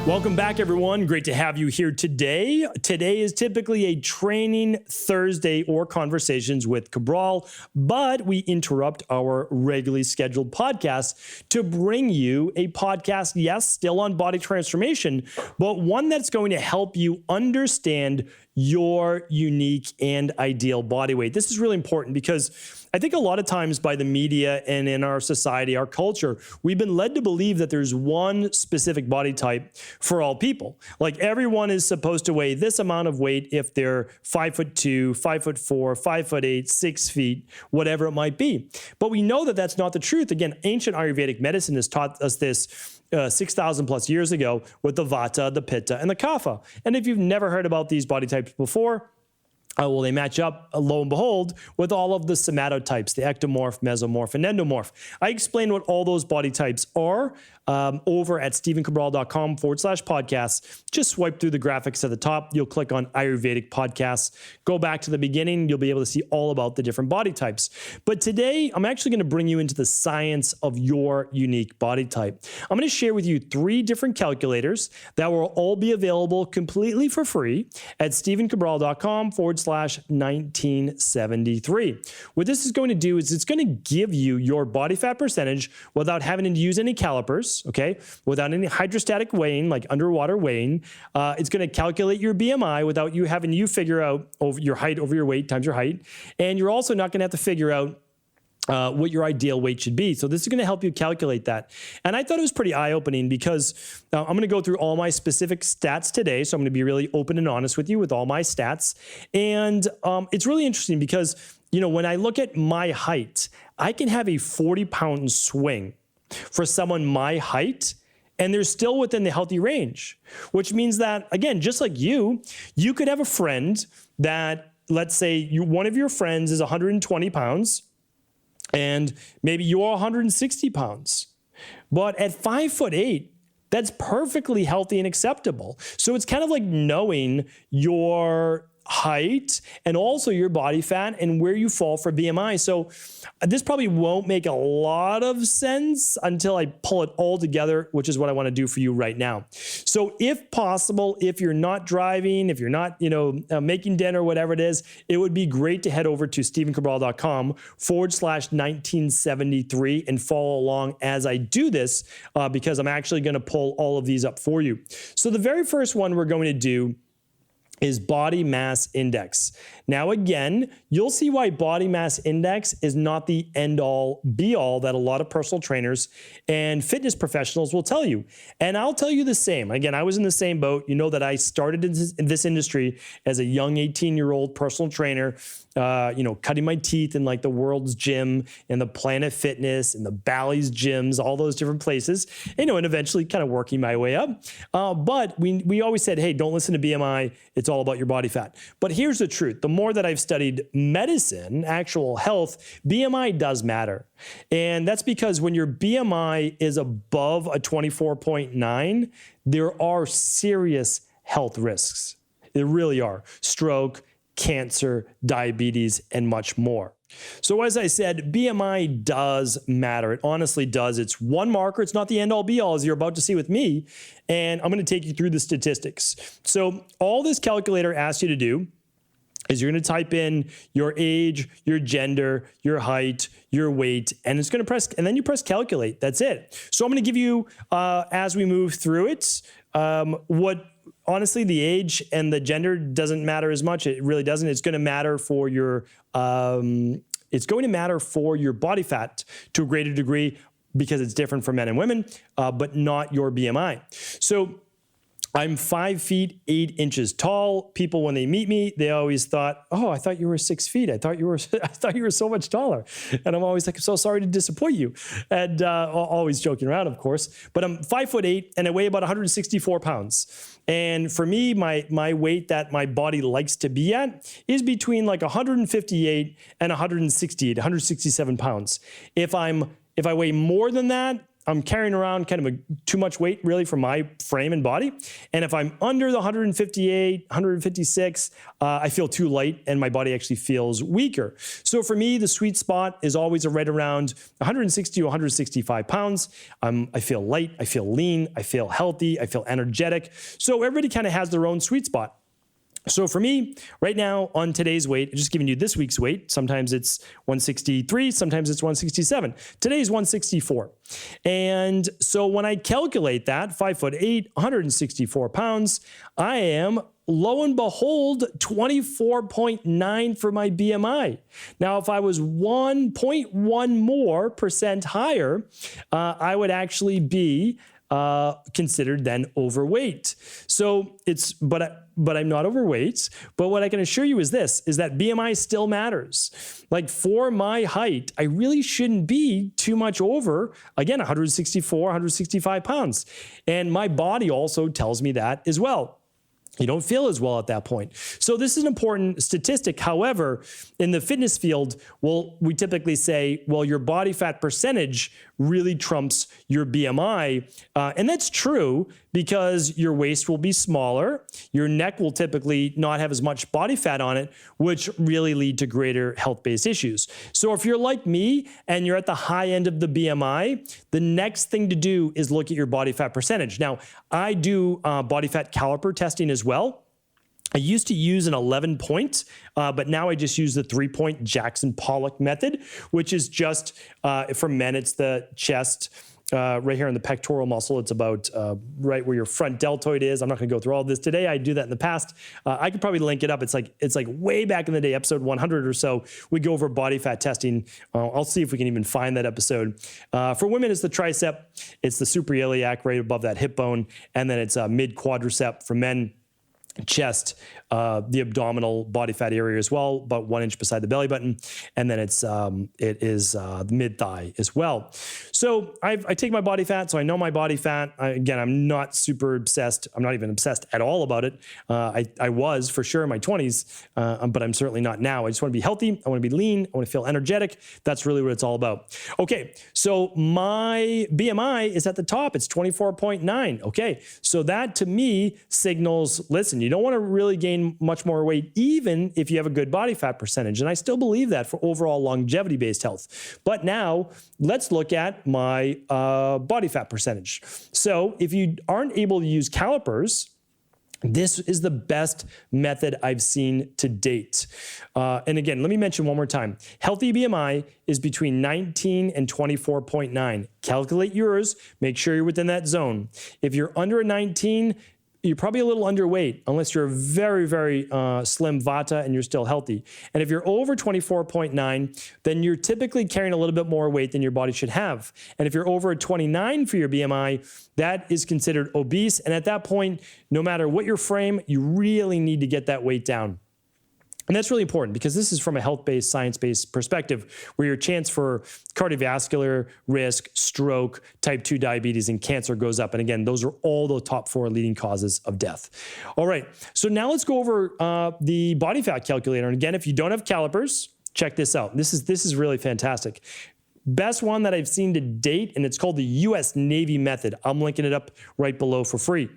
Welcome back, everyone. Great to have you here today. Today is typically a training Thursday or conversations with Cabral, but we interrupt our regularly scheduled podcast to bring you a podcast, yes, still on body transformation, but one that's going to help you understand your unique and ideal body weight. This is really important because I think a lot of times by the media and in our society, our culture, we've been led to believe that there's one specific body type for all people. Like everyone is supposed to weigh this amount of weight if they're 5'2", 5'4", 5'8", 6 feet, whatever it might be. But we know that that's not the truth. Again, ancient Ayurvedic medicine has taught us this 6,000 plus years ago with the Vata, the Pitta, and the Kapha. And if you've never heard about these body types before, well, they match up, lo and behold, with all of the somatotypes, the ectomorph, mesomorph, and endomorph. I explain what all those body types are over at stephencabral.com/podcasts. Just swipe through the graphics at the top. You'll click on Ayurvedic podcasts. Go back to the beginning. You'll be able to see all about the different body types. But today, I'm actually going to bring you into the science of your unique body type. I'm going to share with you 3 different calculators that will all be available completely for free at stephencabral.com/1973. What this is going to do is it's going to give you your body fat percentage without having to use any calipers, okay? Without any hydrostatic weighing, like underwater weighing. It's going to calculate your BMI without you having to figure out over your height over your weight times your height. And you're also not going to have to figure out what your ideal weight should be. So this is going to help you calculate that. And I thought it was pretty eye-opening because I'm going to go through all my specific stats today. So I'm going to be really open and honest with you with all my stats. And it's really interesting because, you know, when I look at my height, I can have a 40-pound swing for someone my height, and they're still within the healthy range, which means that, again, just like you could have a friend that, let's say one of your friends is 120 pounds, and maybe you're 160 pounds. But at 5'8", that's perfectly healthy and acceptable. So it's kind of like knowing your height and also your body fat and where you fall for BMI. So this probably won't make a lot of sense until I pull it all together, which is what I want to do for you right now. So if possible, if you're not driving, if you're not, making dinner, whatever it is, it would be great to head over to stephencabral.com/1973 and follow along as I do this because I'm actually going to pull all of these up for you. So the very first one we're going to do is body mass index. Now, again, you'll see why body mass index is not the end-all, be-all that a lot of personal trainers and fitness professionals will tell you. And I'll tell you the same. Again, I was in the same boat. You know that I started in this industry as a young 18-year-old personal trainer, cutting my teeth in like the World's Gym and the Planet Fitness and the Bally's gyms, all those different places, and eventually kind of working my way up. But we always said, hey, don't listen to BMI. It's all about your body fat. But here's the truth. The more that I've studied medicine, actual health, BMI does matter. And that's because when your BMI is above a 24.9, there are serious health risks. There really are. Stroke, cancer, diabetes, and much more. So as I said, BMI does matter. It honestly does. It's one marker. It's not the end-all be-all, as you're about to see with me. And I'm going to take you through the statistics. So all this calculator asks you to do is you're going to type in your age, your gender, your height, your weight, and it's going to press, and then you press calculate. That's it. So I'm going to give you, as we move through it, honestly, the age and the gender doesn't matter as much. It really doesn't. It's going to matter for your body fat to a greater degree because it's different for men and women, but not your BMI. So I'm 5 feet 8 inches tall. People, when they meet me, they always thought, "Oh, I thought you were 6 feet. I thought you were so much taller." And I'm always like, "I'm so sorry to disappoint you." And always joking around, of course. But I'm 5'8" and I weigh about 164 pounds. And for me, my weight that my body likes to be at is between like 158 and 167 pounds. If I weigh more than that, I'm carrying around kind of too much weight really for my frame and body. And if I'm under the 158, 156, I feel too light and my body actually feels weaker. So for me, the sweet spot is always right around 160 to 165 pounds. I feel light, I feel lean, I feel healthy, I feel energetic. So everybody kind of has their own sweet spot. So for me, right now on today's weight, just giving you this week's weight, sometimes it's 163, sometimes it's 167. Today's 164. And so when I calculate that, 5'8", 164 pounds, I am, lo and behold, 24.9 for my BMI. Now, if I was 1.1 more percent higher, I would actually be considered then overweight. So but I'm not overweight. But what I can assure you is this, is that BMI still matters. Like for my height, I really shouldn't be too much over, again, 164, 165 pounds. And my body also tells me that as well. You don't feel as well at that point. So this is an important statistic. However, in the fitness field, we typically say, well, your body fat percentage really trumps your BMI. And that's true because your waist will be smaller. Your neck will typically not have as much body fat on it, which really lead to greater health-based issues. So if you're like me and you're at the high end of the BMI, the next thing to do is look at your body fat percentage. Now, I do body fat caliper testing as well. I used to use an 11-point, but now I just use the 3-point Jackson Pollock method, which is just, for men, it's the chest, right here in the pectoral muscle. It's about right where your front deltoid is. I'm not going to go through all this today. I do that in the past. I could probably link it up. It's like way back in the day, episode 100 or so. We go over body fat testing. I'll see if we can even find that episode. For women, it's the tricep. It's the suprailiac right above that hip bone, and then it's mid quadricep. For men, chest, the abdominal body fat area as well, about 1 inch beside the belly button, and then it is the mid thigh as well. So I take my body fat, so I know my body fat. Again, I'm not super obsessed. I'm not even obsessed at all about it. I was for sure in my 20s, but I'm certainly not now. I just want to be healthy. I want to be lean. I want to feel energetic. That's really what it's all about. Okay, so my BMI is at the top. It's 24.9. Okay, so that to me signals, listen, you don't want to really gain much more weight, even if you have a good body fat percentage. And I still believe that for overall longevity-based health. But now let's look at my body fat percentage. So if you aren't able to use calipers, this is the best method I've seen to date. And again, let me mention one more time. Healthy BMI is between 19 and 24.9. Calculate yours. Make sure you're within that zone. If you're under a 19, you're probably a little underweight unless you're very, very slim vata and you're still healthy. And if you're over 24.9, then you're typically carrying a little bit more weight than your body should have. And if you're over a 29 for your BMI, that is considered obese. And at that point, no matter what your frame, you really need to get that weight down. And that's really important because this is from a health-based, science-based perspective where your chance for cardiovascular risk, stroke, type 2 diabetes, and cancer goes up. And again, those are all the top 4 leading causes of death. All right, so now let's go over the body fat calculator. And again, if you don't have calipers, check this out. This is really fantastic. Best one that I've seen to date, and it's called the U.S. Navy method. I'm linking it up right below for free.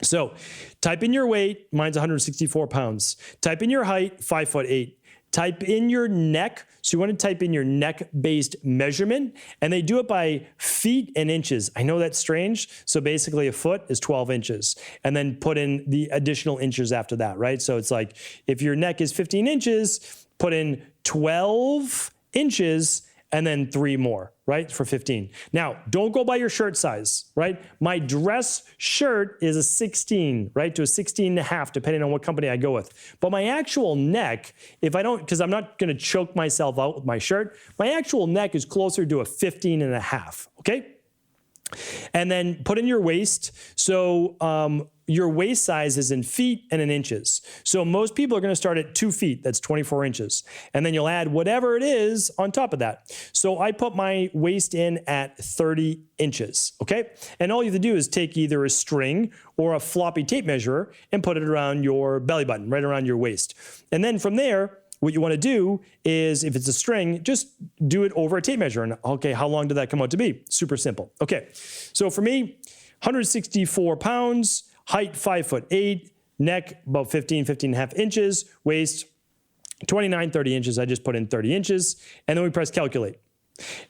So type in your weight, mine's 164 pounds. Type in your height, 5'8". Type in your neck. So you want to type in your neck-based measurement, and they do it by feet and inches. I know that's strange. So basically a foot is 12 inches, and then put in the additional inches after that, right? So it's like if your neck is 15 inches, put in 12 inches, and then 3 more, right, for 15. Now, don't go by your shirt size, right? My dress shirt is a 16, right, to a 16.5, depending on what company I go with. But my actual neck, if I don't, because I'm not going to choke myself out with my shirt, my actual neck is closer to a 15.5, okay? And then put in your waist. So your waist size is in feet and in inches. So most people are going to start at 2 feet. That's 24 inches. And then you'll add whatever it is on top of that. So I put my waist in at 30 inches. Okay. And all you have to do is take either a string or a floppy tape measure and put it around your belly button, right around your waist. And then from there, what you want to do is, if it's a string, just do it over a tape measure. And okay, how long did that come out to be? Super simple. Okay, so for me, 164 pounds, height 5'8", neck about 15 and a half inches, waist 29, 30 inches. I just put in 30 inches, and then we press calculate.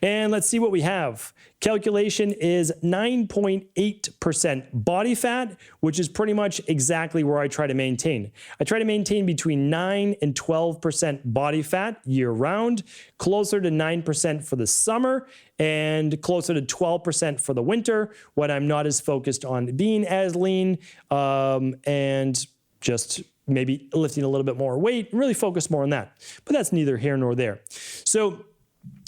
And let's see what we have. Calculation is 9.8% body fat, which is pretty much exactly where I try to maintain. I try to maintain between 9 and 12% body fat year round, closer to 9% for the summer, and closer to 12% for the winter when I'm not as focused on being as lean, and just maybe lifting a little bit more weight, really focus more on that. But that's neither here nor there. So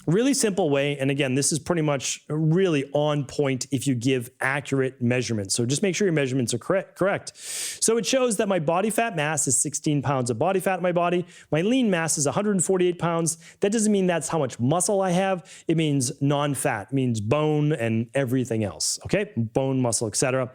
really simple way, and again, this is pretty much really on point if you give accurate measurements. So just make sure your measurements are correct. So it shows that my body fat mass is 16 pounds of body fat in my body. My lean mass is 148 pounds. That doesn't mean that's how much muscle I have. It means non-fat. It means bone and everything else, okay? Bone, muscle, etc.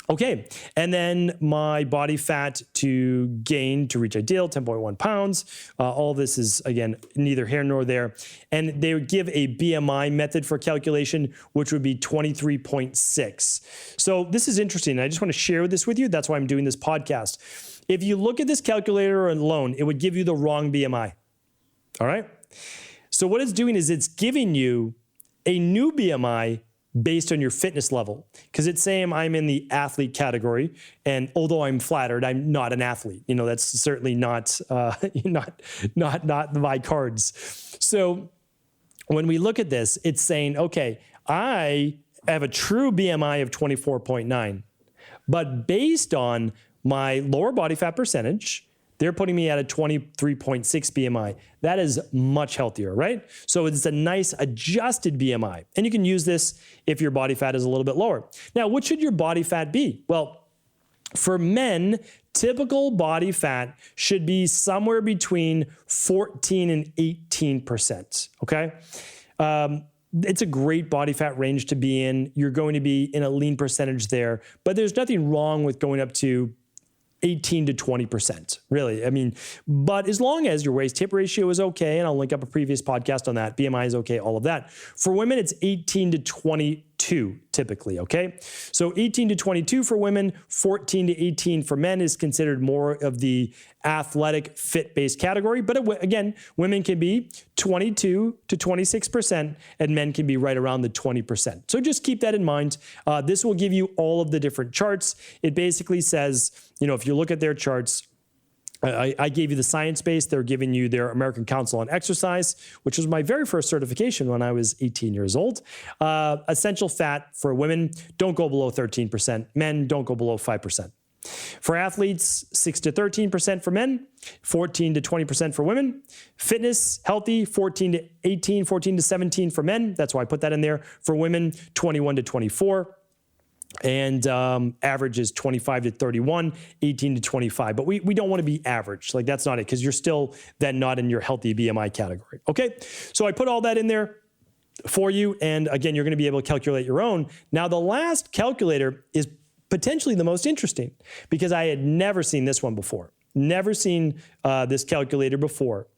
Okay, and then my body fat to gain to reach ideal, 10.1 pounds. All this is, again, neither here nor there. And they would give a BMI method for calculation, which would be 23.6. So this is interesting. I just want to share this with you. That's why I'm doing this podcast. If you look at this calculator alone, it would give you the wrong BMI. All right? So what it's doing is it's giving you a new BMI based on your fitness level, because it's saying I'm in the athlete category, and although I'm flattered, I'm not an athlete. You know, that's certainly not my cards. So when we look at this, it's saying, okay, I have a true BMI of 24.9, but based on my lower body fat percentage, they're putting me at a 23.6 BMI. That is much healthier, right? So it's a nice adjusted BMI. And you can use this if your body fat is a little bit lower. Now, what should your body fat be? Well, for men, typical body fat should be somewhere between 14 and 18%, okay? It's a great body fat range to be in. You're going to be in a lean percentage there, but there's nothing wrong with going up to 18 to 20%, really. I mean, but as long as your waist-hip ratio is okay, and I'll link up a previous podcast on that, BMI is okay, all of that. For women, it's 18 to 22 typically, okay? So 18 to 22 for women, 14 to 18 for men is considered more of the athletic, fit-based category. But again, women can be 22 to 26%, and men can be right around the 20%. So just keep that in mind. This will give you all of the different charts. It basically says, you know, if you look at their charts, I gave you the science base. They're giving you their American Council on Exercise, which was my very first certification when I was 18 years old. Essential fat for women, don't go below 13%. Men, don't go below 5%. For athletes, 6 to 13% for men, 14 to 20% for women. Fitness, healthy, 14 to 18, 14 to 17 for men. That's why I put that in there. For women, 21 to 24. And average is 25 to 31, 18 to 25. But we don't want to be average. Like, that's not it, because you're still then not in your healthy BMI category. Okay, so I put all that in there for you. And again, you're going to be able to calculate your own. Now, the last calculator is potentially the most interesting, because I had never seen this one before. Never seen this calculator before.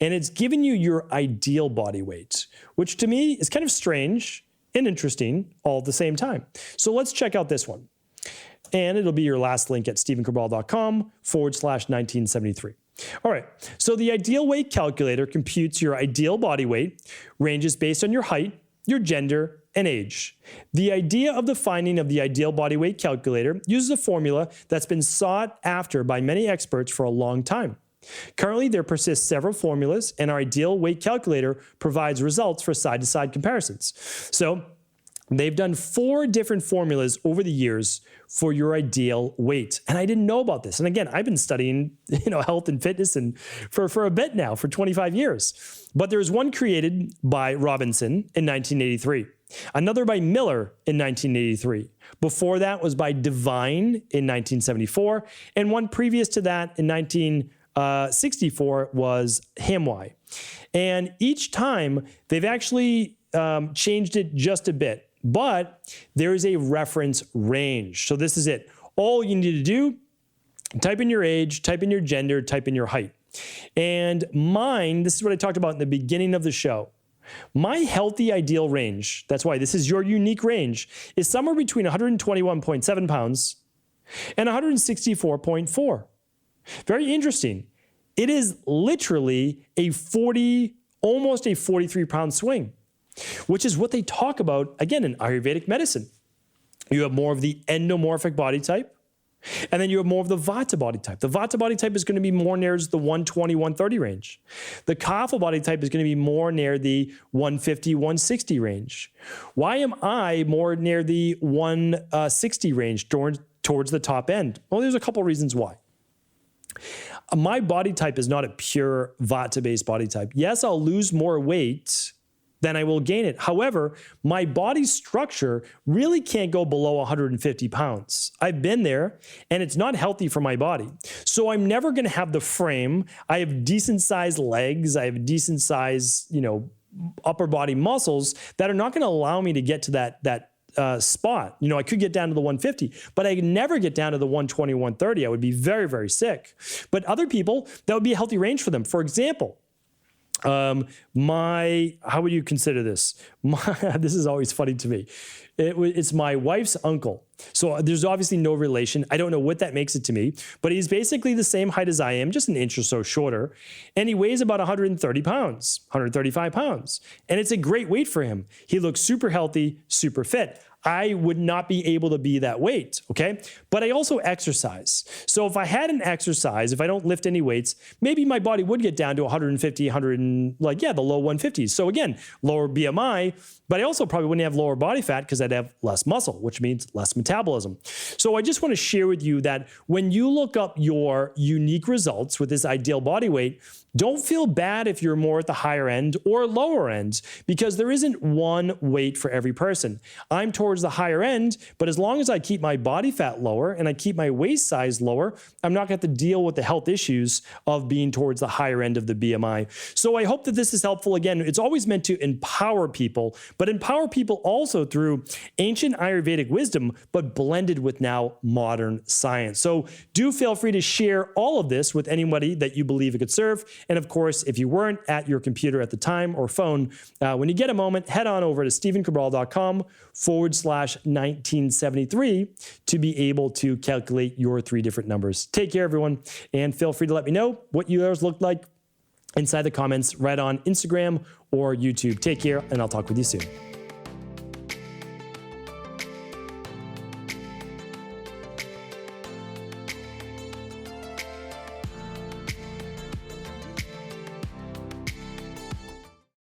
And it's giving you your ideal body weight, which to me is kind of strange and interesting all at the same time. So let's check out this one. And it'll be your last link at stephencabral.com/1973. All right, so the ideal weight calculator computes your ideal body weight, ranges based on your height, your gender, and age. The idea of the finding of the ideal body weight calculator uses a formula that's been sought after by many experts for a long time. Currently, there persist several formulas, and our ideal weight calculator provides results for side-to-side comparisons. So they've done 4 different formulas over the years for your ideal weight. And I didn't know about this. And again, I've been studying, health and fitness and for a bit now, for 25 years. But there's one created by Robinson in 1983. Another by Miller in 1983. Before that was by Devine in 1974. And one previous to that in 1964 was Hamwai. And each time they've actually changed it just a bit. But there is a reference range. So this is it. All you need to do Type in your age, type in your gender, type in your height. And mine, this is what I talked about in the beginning of the show. My healthy ideal range, that's why this is your unique range, is somewhere between 121.7 pounds and 164.4. Very interesting. It is literally almost a 43-pound swing, which is what they talk about, again, in Ayurvedic medicine. You have more of the endomorphic body type, and then you have more of the Vata body type. The Vata body type is going to be more near the 120, 130 range. The Kapha body type is going to be more near the 150, 160 range. Why am I more near the 160 range towards the top end? Well, there's a couple reasons why. My body type is not a pure Vata-based body type. Yes, I'll lose more weight than I will gain it. However, my body structure really can't go below 150 pounds. I've been there, and it's not healthy for my body. So I'm never going to have the frame. I have decent sized legs. I have decent sized, upper body muscles that are not going to allow me to get to that spot. I could get down to the 150, but I could never get down to the 120, 130. I would be very, very sick. But other people, that would be a healthy range for them. For example, how would you consider this? This is always funny to me. It's my wife's uncle. So there's obviously no relation. I don't know what that makes it to me, but he's basically the same height as I am, just an inch or so shorter. And he weighs about 130 pounds, 135 pounds. And it's a great weight for him. He looks super healthy, super fit. I would not be able to be that weight, okay? But I also exercise. So if I hadn't exercised, if I don't lift any weights, maybe my body would get down to 150, the low 150s. So again, lower BMI, but I also probably wouldn't have lower body fat because I'd have less muscle, which means less metabolism. So I just want to share with you that when you look up your unique results with this ideal body weight, don't feel bad if you're more at the higher end or lower end, because there isn't one weight for every person. I'm towards the higher end, but as long as I keep my body fat lower and I keep my waist size lower, I'm not going to have to deal with the health issues of being towards the higher end of the BMI. So I hope that this is helpful. Again, it's always meant to empower people, but empower people also through ancient Ayurvedic wisdom, but blended with now modern science. So do feel free to share all of this with anybody that you believe it could serve. And of course, if you weren't at your computer at the time or phone, when you get a moment, head on over to stephencabral.com/1973 to be able to calculate your 3 different numbers. Take care, everyone, and feel free to let me know what yours looked like inside the comments right on Instagram or YouTube. Take care, and I'll talk with you soon.